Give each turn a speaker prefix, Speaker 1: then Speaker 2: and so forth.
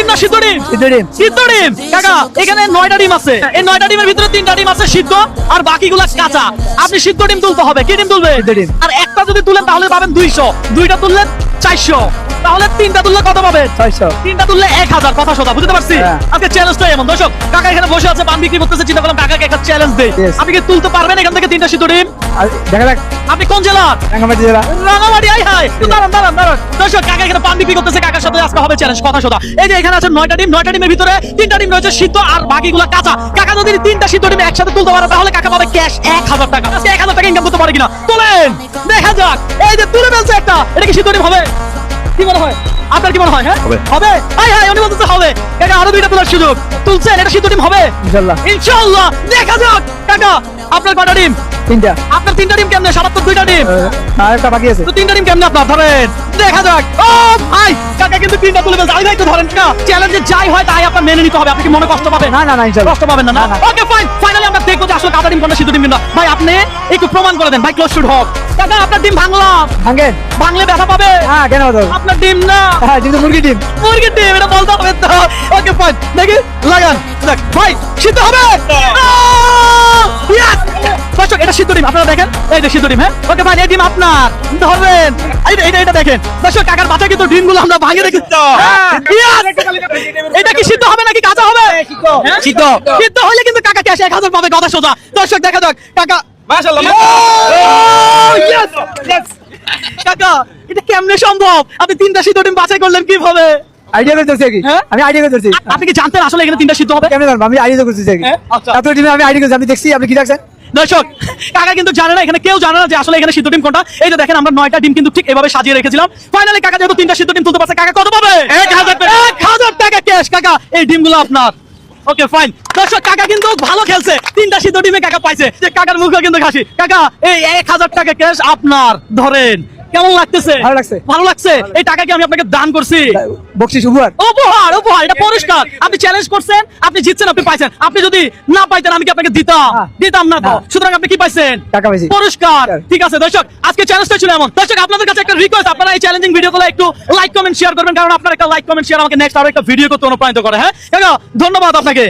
Speaker 1: ডিম না সিদ্ধ ডিম? সিদ্ধ ডিম। কাকা এখানে 9টা ডিম আছে, এই 9টা ডিমের ভিতরে 3টা ডিম আছে সিদ্ধ আর বাকিগুলা কাঁচা। আপনি সিদ্ধ ডিম তুলতে হবে। কি ডিম তুলবে? আর একটা যদি তুলেন তাহলে পাবেন 200, দুইটা তুললে 400, তাহলে 3টা তুললে কত পাবেন? 600, 3টা তুললে 1000। কথা সোজা, বুঝতে পারছি? আজকে চ্যালেঞ্জটা এমন। দর্শক কাকা এখানে বসে আছে, পান বিক্রি করতেছে, চিন্তা করলাম কাকাকে একটা চ্যালেঞ্জ দেই। আপনি কি তুলতে পারবেন এখান থেকে 3টা সিদ্ধ ডিম?
Speaker 2: দেখা যাক।
Speaker 1: আপনি কোন জেলার?
Speaker 2: রাঙামাটি জেলা।
Speaker 1: রাঙামাটি। আই হাই, দাঁড়ান। দর্শক কাকা এখানে পান বিক্রি করতেছে, কাকার সাথে আজকে হবে চ্যালেঞ্জ। কথা সোজা, এই যে এখানে আছে 9টা ডিম, 9টা ডিমের ভিতরে 3টা ডিম রয়েছে সিদ্ধ আর বাকিগুলো কাঁচা। কাকা যদি 3টা সিদ্ধ ডিম একসাথে তুলতে পারে তাহলে কাকা পাবে ক্যাশ 1000 টাকা। আজকে 1000 টাকা ইনকাম করতে পারে কিনা তোলেন, দেখা যাক। এই যে তুলে ফেলছে একটা, এটা কি সিদ্ধ ডিম হবে? কি মনে হয় আপনার, কি মনে হয়? হ্যাঁ হবে। আই হাই, উনি বলতেছে হবে। কাকা আরো 2টা তোলার সুযোগ, তুলছেন, এটা সিদ্ধ ডিম হবে
Speaker 2: ইনশাআল্লাহ।
Speaker 1: ইনশাআল্লাহ, দেখা যাক। কাকা আপনার কয়টা ডিম?
Speaker 2: 3টা।
Speaker 1: আপনার 3টা ডিম কেমনে? সারাত 2টা ডিম,
Speaker 2: আর একটা বাকি আছে।
Speaker 1: তো 3টা ডিম কেমনে আপনার? ধরেন, দেখা যাক। ও ভাই, কাকা কিন্তু 3টা তুলে ফেলছে। আই ভাই একটু ধরেন না, চ্যালেঞ্জে যাই হয় তাই আপনার মেনে নিতে হবে। আপনি কি মনে কষ্ট পাবেন?
Speaker 2: না ইনশাআল্লাহ
Speaker 1: কষ্ট পাবেন না? ওকে ফাইন, ফাইনালি আমরা দেখবো যে আসলে কাকা ডিম কোনটা সিদ্ধ ডিম কিনা। ভাই আপনি একটু প্রমাণ করে দেন ভাই, ক্লোজ শুট হোক। কাকা আপনার ডিম ভাঙলাম, ভাঙলে ব্যথা পাবে?
Speaker 2: হ্যাঁ, কেন হবে?
Speaker 1: আপনার ডিম না,
Speaker 2: হ্যাঁ, কিন্তু মুরগি ডিম।
Speaker 1: মুরগির ডিম, এটা বলতে হবে তো। ওকে ফাইন, দেখি লাগান। দেখ ভাই, সিদ্ধ হবে। Yes! দর্শক এটা সিদ্ধ ডিম, আপনারা দেখেন, এই যে সিদ্ধ ডিম। হ্যাঁ ওকে ফাইন, এই ডিম আপনার ধরবেন। এটা দেখেন দর্শক, কাকার বাচ্চা কিন্তু ডিমগুলো আমরা ভাঙে রেখে। এটা কি সিদ্ধ হবে নাকি কাঁচা হবে? সিদ্ধ। সিদ্ধ হলে কিন্তু কাকা ক্যাশ 1000 পাবে। কথা সোজা। দর্শক দেখা যাক কাকা। মাশাআল্লাহ। কাকা এটা কেমনে সম্ভব? আপনি 3টা সিদ্ধ ডিম বাছাই করলেন কিভাবে?
Speaker 2: আইডিয়া করতেছি কি? আমি আইডিয়া করতেছি।
Speaker 1: আপনি কি জানতেন আসলে এখানে 3টা সিদ্ধ হবে?
Speaker 2: কেমনে জানবো? আমি আইডিয়া করতেছি কি? এত ডিমে আমি আইডিয়া করছি, আপনি দেখছি, আপনি কি দেখছেন?
Speaker 1: দর্শক কাকা কিন্তু জানে না, এখানে কেউ জানে না যে আসলে এখানে সিদ্ধ ডিম কোনটা। এই যে দেখেন আমরা 9টা ডিম কিন্তু ঠিক এভাবে সাজিয়ে রেখেছিলাম। ফাইনালি কাকা যেহেতু 3টা সিদ্ধ ডিম তুলতে পারছে, কাকা কত পাবে? 1000 টাকা ক্যাশ। কাকা এই ডিমগুলো আপনার। Okay fine. দর্শক কাকা কিন্তু ভালো খেলছে, 3টা সিদ্ধ ডিমে কাকা পাইছে। যে কাকার মুখে কিন্তু হাসি। কাকা এই 1000 টাকা ক্যাশ আপনার, ধরেন। কেমন লাগতেছে?
Speaker 2: ভালো লাগছে।
Speaker 1: ভালো লাগছে। এই টাকা কি আমি আপনাকে দান করছি?
Speaker 2: বকশিশ, উপহার।
Speaker 1: উপহার, এটা পুরস্কার। আপনি চ্যালেঞ্জ করছেন, আপনি জিতছেন, আপনি পাইছেন। আপনি যদি না পাইতেন আমি কি আপনাকে দিতাম না তো। সুতরাং আপনি কি পাইছেন?
Speaker 2: টাকা পাইছি,
Speaker 1: পুরস্কার। ঠিক আছে দর্শক, আজকে চ্যালেঞ্জটা ছিল এমন। দর্শক আপনাদের কাছে একটা রিকোয়েস্ট, আপনারা এই চ্যালেঞ্জিং ভিডিওগুলো একটু লাইক কমেন্ট শেয়ার করবেন, কারণ আপনার একটা লাইক কমেন্ট শেয়ার আমাকে নেক্সট আরো একটা ভিডিও করতে অনুপ্রাণিত করে। হ্যাঁ কাকা ধন্যবাদ আপনাকে।